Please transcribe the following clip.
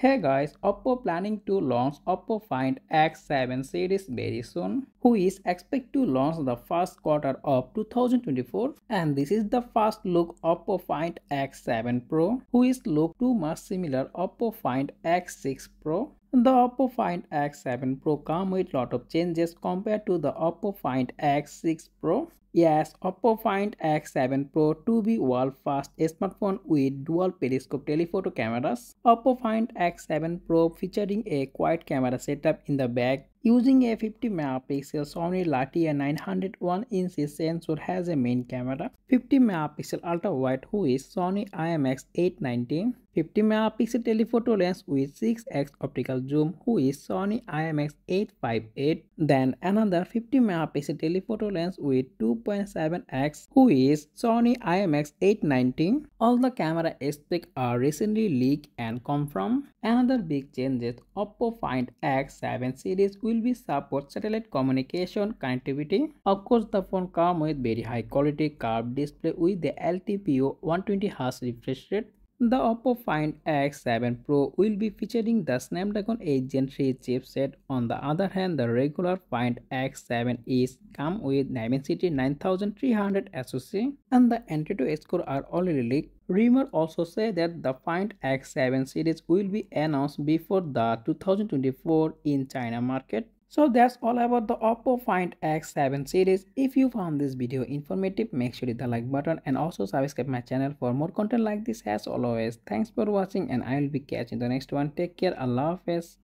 Hey guys, Oppo planning to launch Oppo Find X7 series very soon, who is expected to launch the first quarter of 2024, and this is the first look Oppo Find X7 Pro, who is look too much similar Oppo Find X6 Pro. The Oppo Find X7 Pro come with lot of changes compared to the Oppo Find X6 Pro. Yes, Oppo Find X7 Pro to be world first smartphone with dual periscope telephoto cameras. Oppo Find X7 Pro featuring a quad camera setup in the back. Using a 50 megapixel Sony Lite 901-inch sensor has a main camera, 50 megapixel ultra wide who is Sony IMX 890, 50 megapixel telephoto lens with 6x optical zoom who is Sony IMX 858, then another 50 megapixel telephoto lens with 2.7x who is Sony IMX 890. All the camera specs are recently leaked and confirmed. Another big change is Oppo Find X7 series will be support satellite communication connectivity. Of course, the phone comes with very high quality curved display with the LTPO 120Hz refresh rate. The Oppo Find X7 Pro will be featuring the Snapdragon 8 Gen 3 chipset. On the other hand, the regular Find X7 is come with Dimensity 9300 SoC and the Antutu score are already leaked. Rumor also say that the Find X7 series will be announced before the 2024 in China market. So that's all about the Oppo Find X7 series. If you found this video informative, make sure to hit the like button and also subscribe my channel for more content like this as always. Thanks for watching and I will be catching the next one. Take care. Allah Hafiz.